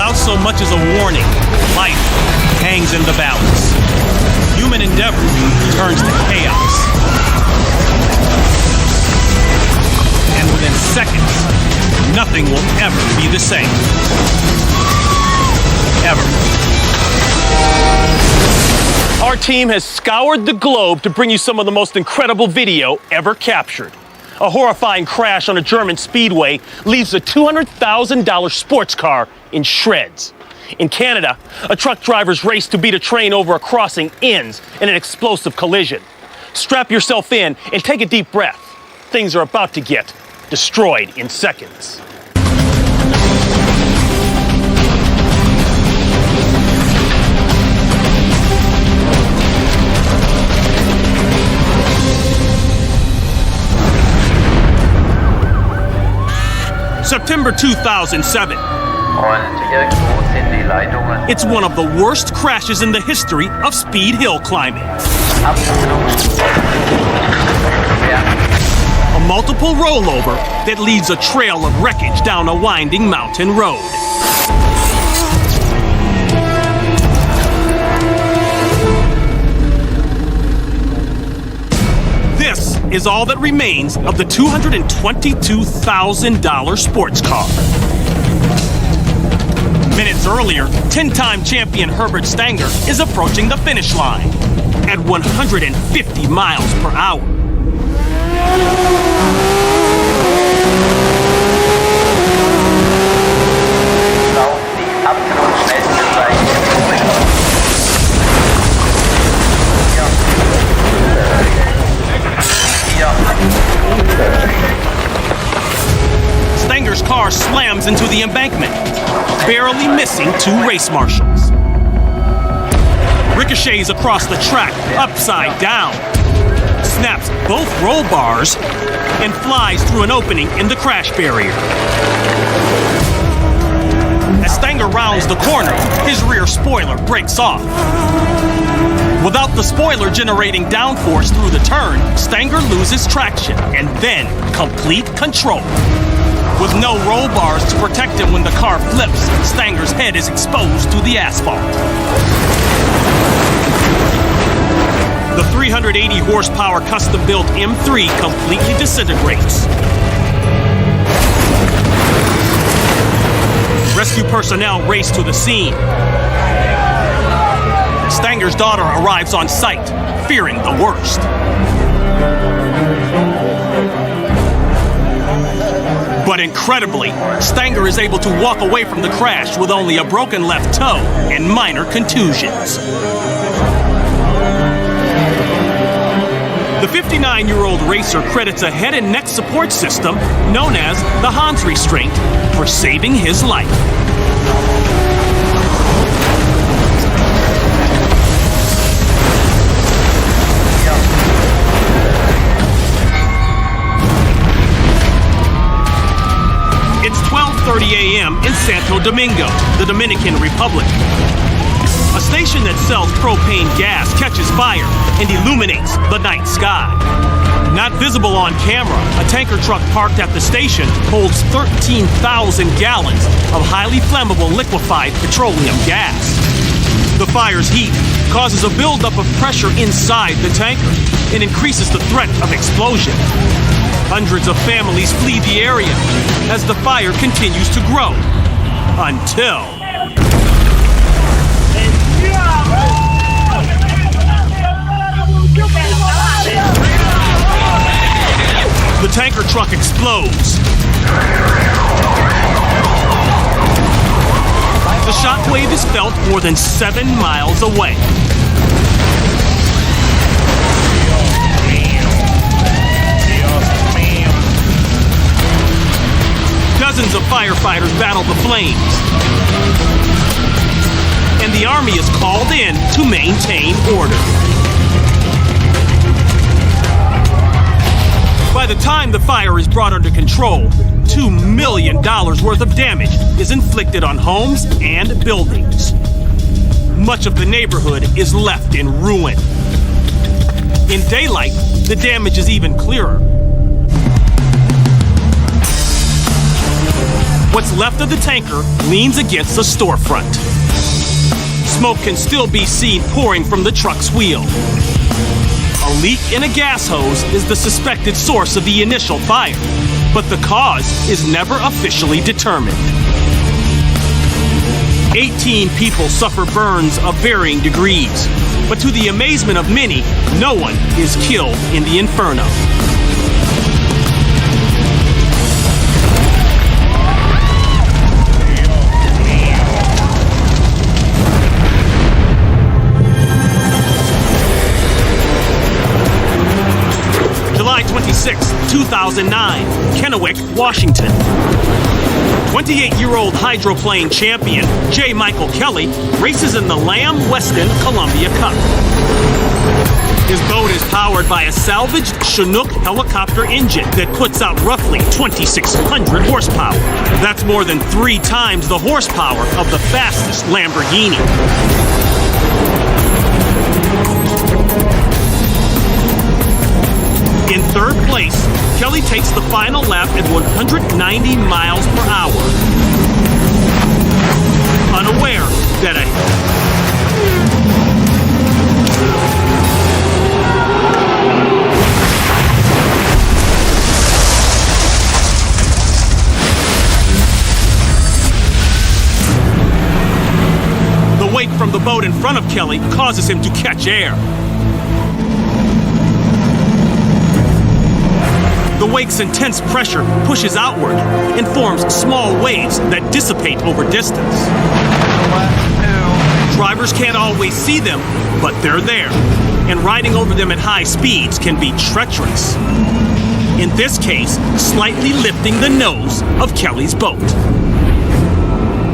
Without so much as a warning, life hangs in the balance. Human endeavor turns to chaos. And within seconds, nothing will ever be the same. Ever. Our team has scoured the globe to bring you some of the most incredible video ever captured. A horrifying crash on a German speedway leaves a $200,000 sports car in shreds. In Canada, a truck driver's race to beat a train over a crossing ends in an explosive collision. Strap yourself in and take a deep breath. Things are about to get destroyed in seconds. September 2007. It's one of the worst crashes in the history of speed hill climbing. A multiple rollover that leaves a trail of wreckage down a winding mountain road. This is all that remains of the $222,000 sports car. Minutes earlier, 10-time champion Herbert Stanger is approaching the finish line at 150 miles per hour. Stanger's car slams into the embankment, barely missing two race marshals. Ricochets across the track, upside down, snaps both roll bars, and flies through an opening in the crash barrier. As Stanger rounds the corner, his rear spoiler breaks off. Without the spoiler generating downforce through the turn, Stanger loses traction and then complete control. With no roll bars to protect him when the car flips, Stanger's head is exposed to the asphalt. The 380 horsepower custom-built M3 completely disintegrates. Rescue personnel race to the scene. Stanger's daughter arrives on site, fearing the worst. But incredibly, Stanger is able to walk away from the crash with only a broken left toe and minor contusions. The 59-year-old racer credits a head and neck support system known as the Hans restraint for saving his life. It's 12:30 a.m. in Santo Domingo, the Dominican Republic. A station that sells propane gas catches fire and illuminates the night sky. Not visible on camera, a tanker truck parked at the station holds 13,000 gallons of highly flammable liquefied petroleum gas. The fire's heat causes a buildup of pressure inside the tanker and increases the threat of explosion. Hundreds of families flee the area as the fire continues to grow until the tanker truck explodes. The shockwave is felt more than 7 miles away. Dozens of firefighters battle the flames, and the army is called in to maintain order. By the time the fire is brought under control, $2 million worth of damage is inflicted on homes and buildings. Much of the neighborhood is left in ruin. In daylight, the damage is even clearer. What's left of the tanker leans against a storefront. Smoke can still be seen pouring from the truck's wheel. A leak in a gas hose is the suspected source of the initial fire, but the cause is never officially determined. 18 people suffer burns of varying degrees, but to the amazement of many, no one is killed in the inferno. July 26, 2009, Kennewick, Washington. 28-year-old hydroplane champion J. Michael Kelly races in the Lamb Weston Columbia Cup. His boat is powered by a salvaged Chinook helicopter engine that puts out roughly 2,600 horsepower. That's more than 3 times the horsepower of the fastest Lamborghini. In third place, Kelly takes the final lap at 190 miles per hour, unaware that the weight from the boat in front of Kelly causes him to catch air. The wake's intense pressure pushes outward and forms small waves that dissipate over distance. Drivers can't always see them, but they're there, and riding over them at high speeds can be treacherous. In this case, slightly lifting the nose of Kelly's boat.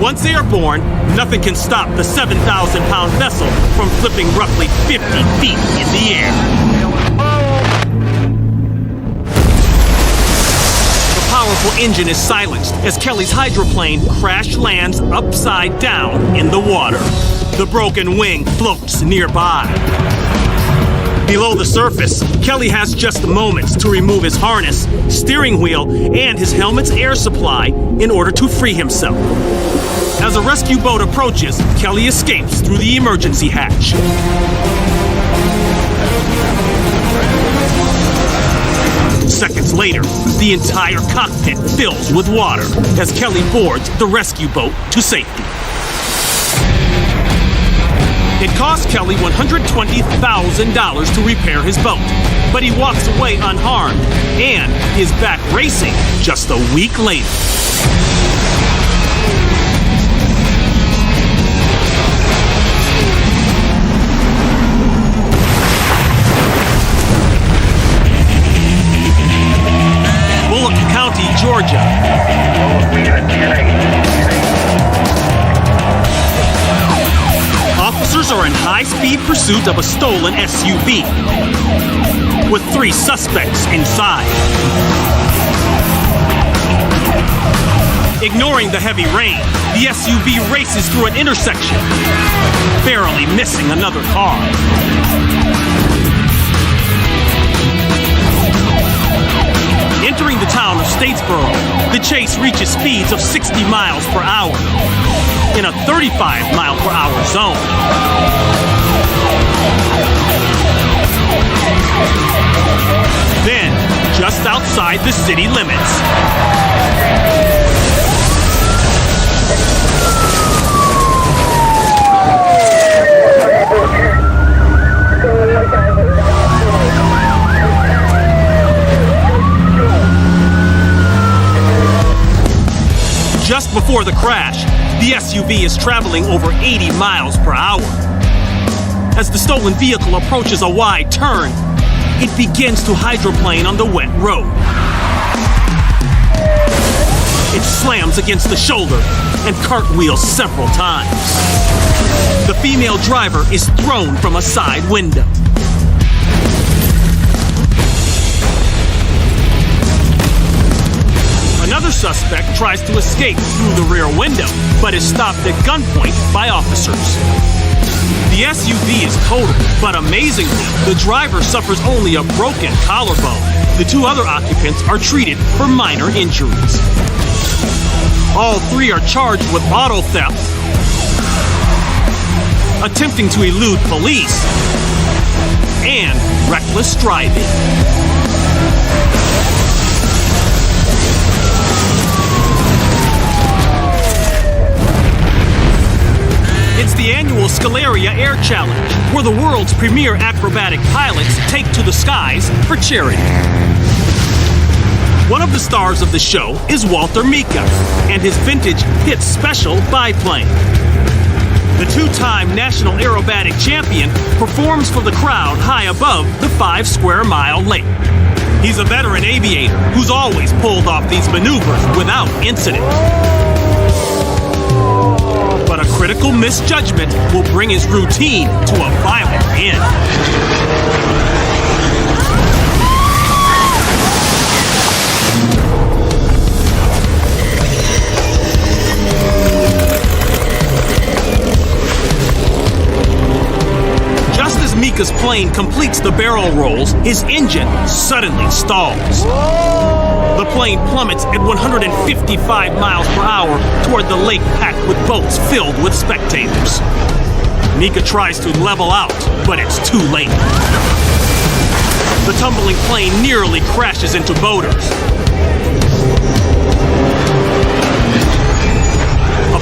Once airborne, nothing can stop the 7,000-pound vessel from flipping roughly 50 feet in the air. Powerful engine is silenced as Kelly's hydroplane crash lands upside down in the water. The broken wing floats nearby. Below the surface, Kelly has just moments to remove his harness, steering wheel, and his helmet's air supply in order to free himself. As a rescue boat approaches, Kelly escapes through the emergency hatch. Seconds later, the entire cockpit fills with water as Kelly boards the rescue boat to safety. It cost Kelly $120,000 to repair his boat, but he walks away unharmed and is back racing just a week later. Georgia. Officers are in high-speed pursuit of a stolen SUV with 3 suspects inside. Ignoring the heavy rain, the SUV races through an intersection, barely missing another car. Entering the town of Statesboro, the chase reaches speeds of 60 miles per hour in a 35-mile-per-hour zone. Then, just outside the city limits, just before the crash, the SUV is traveling over 80 miles per hour. As the stolen vehicle approaches a wide turn, it begins to hydroplane on the wet road. It slams against the shoulder and cartwheels several times. The female driver is thrown from a side window. Another suspect tries to escape through the rear window, but is stopped at gunpoint by officers. The SUV is totaled, but amazingly, the driver suffers only a broken collarbone. The 2 other occupants are treated for minor injuries. All three are charged with auto theft, attempting to elude police, and reckless driving. It's the annual Scalaria Air Challenge, where the world's premier acrobatic pilots take to the skies for charity. One of the stars of the show is Walter Mika and his vintage Hit Special biplane. The two-time national aerobatic champion performs for the crowd high above the 5 square mile lake. He's a veteran aviator who's always pulled off these maneuvers without incident. But a critical misjudgment will bring his routine to a violent end. Just as Mika's plane completes the barrel rolls, his engine suddenly stalls. The plane plummets at 155 miles per hour toward the lake packed with boats filled with spectators. Mika tries to level out, but it's too late. The tumbling plane nearly crashes into boaters.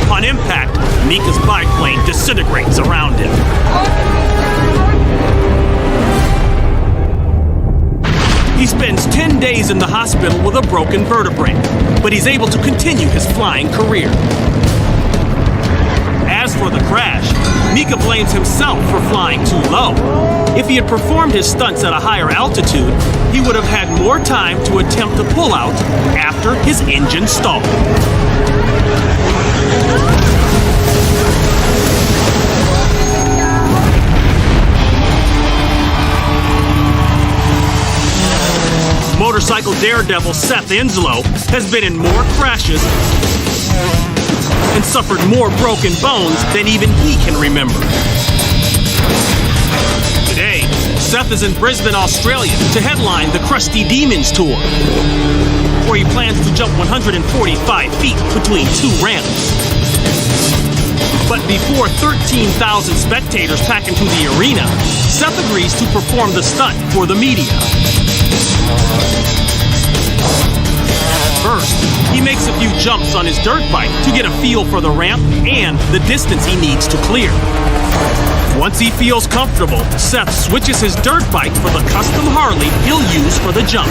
Upon impact, Mika's biplane disintegrates around him. He spends 10 days in the hospital with a broken vertebrae, but he's able to continue his flying career. As for the crash, Mika blames himself for flying too low. If he had performed his stunts at a higher altitude, he would have had more time to attempt the pullout after his engine stalled. Motorcycle daredevil Seth Inslow has been in more crashes and suffered more broken bones than even he can remember. Today, Seth is in Brisbane, Australia to headline the Crusty Demons Tour, where he plans to jump 145 feet between two ramps. But before 13,000 spectators pack into the arena, Seth agrees to perform the stunt for the media. First, he makes a few jumps on his dirt bike to get a feel for the ramp and the distance he needs to clear. Once he feels comfortable, Seth switches his dirt bike for the custom Harley he'll use for the jump.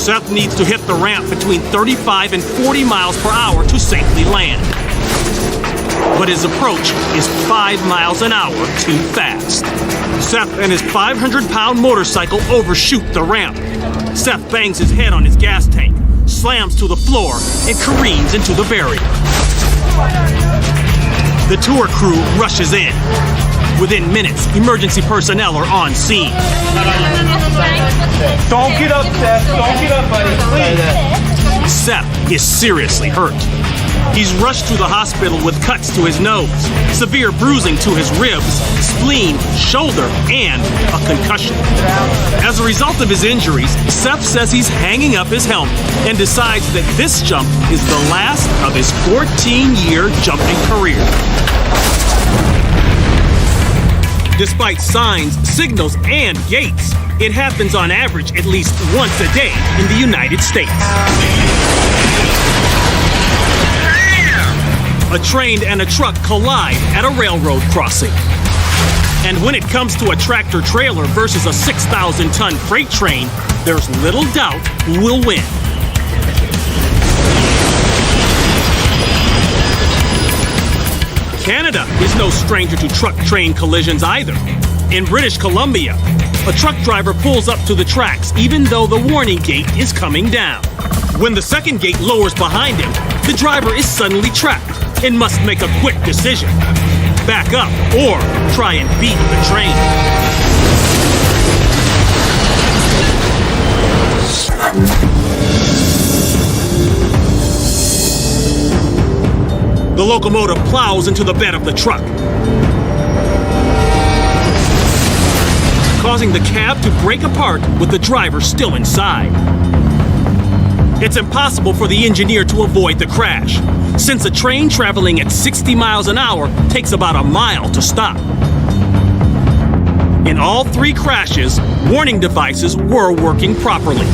Seth needs to hit the ramp between 35 and 40 miles per hour to safely land. But his approach is 5 miles an hour too fast. Seth and his 500-pound motorcycle overshoot the ramp. Seth bangs his head on his gas tank, slams to the floor, and careens into the barrier. The tour crew rushes in. Within minutes, emergency personnel are on scene. Don't get up, Seth. Don't get up, buddy. Please. Seth is seriously hurt. He's rushed to the hospital with cuts to his nose, severe bruising to his ribs, spleen, shoulder, and a concussion. As a result of his injuries, Seth says he's hanging up his helmet and decides that this jump is the last of his 14-year jumping career. Despite signs, signals, and gates, it happens on average at least once a day in the United States. A train and a truck collide at a railroad crossing. And when it comes to a tractor trailer versus a 6,000-ton freight train, there's little doubt who will win. Canada is no stranger to truck-train collisions either. In British Columbia, a truck driver pulls up to the tracks even though the warning gate is coming down. When the second gate lowers behind him, the driver is suddenly trapped and must make a quick decision: back up or try and beat the train. The locomotive plows into the bed of the truck, causing the cab to break apart with the driver still inside. It's impossible for the engineer to avoid the crash, since a train traveling at 60 miles an hour takes about a mile to stop. In all 3 crashes, warning devices were working properly.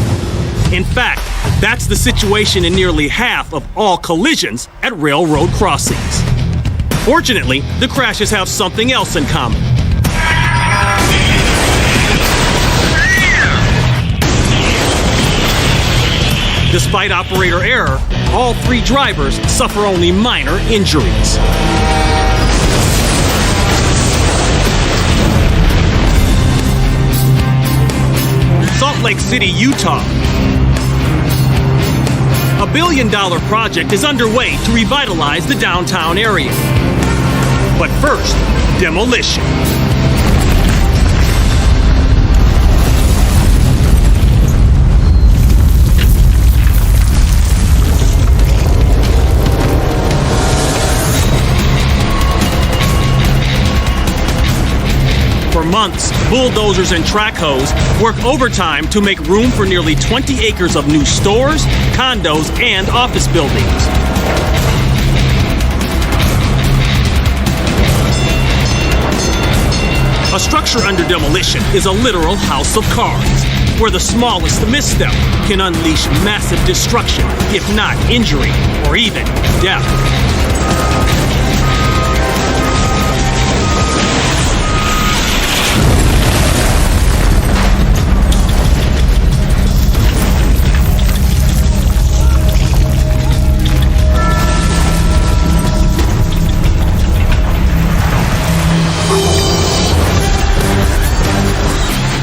In fact, that's the situation in nearly half of all collisions at railroad crossings. Fortunately, the crashes have something else in common. Despite operator error, all 3 drivers suffer only minor injuries. Salt Lake City, Utah. A $1 billion project is underway to revitalize the downtown area. But first, demolition. For months, bulldozers and track hoes work overtime to make room for nearly 20 acres of new stores, condos, and office buildings. A structure under demolition is a literal house of cards, where the smallest misstep can unleash massive destruction, if not injury, or even death.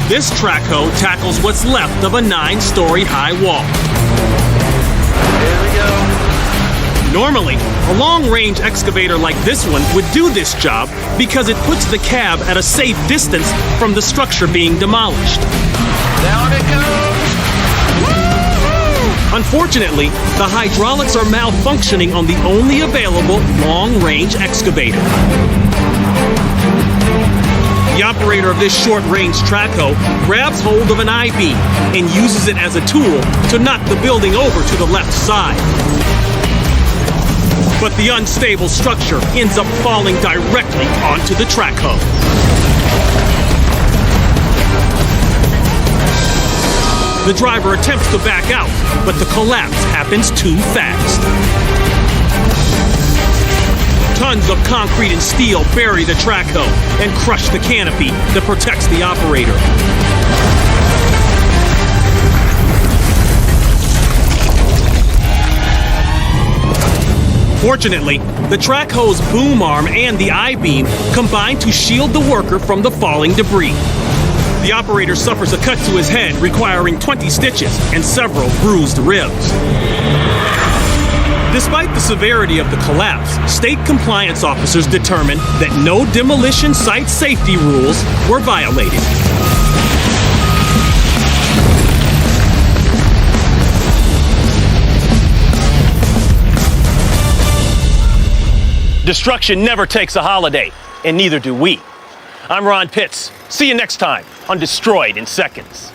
This track hoe tackles what's left of a 9-story high wall. Here we go. Normally, a long-range excavator like this one would do this job because it puts the cab at a safe distance from the structure being demolished. Down it goes. Woo-hoo! Unfortunately, the hydraulics are malfunctioning on the only available long-range excavator. The operator of this short-range track hoe grabs hold of an I-beam and uses it as a tool to knock the building over to the left side. But the unstable structure ends up falling directly onto the track hoe. The driver attempts to back out, but the collapse happens too fast. Tons of concrete and steel bury the track hoe and crush the canopy that protects the operator. Fortunately, the track hoe's boom arm and the I-beam combine to shield the worker from the falling debris. The operator suffers a cut to his head, requiring 20 stitches and several bruised ribs. Despite the severity of the collapse, state compliance officers determined that no demolition site safety rules were violated. Destruction never takes a holiday, and neither do we. I'm Ron Pitts. See you next time on Destroyed in Seconds.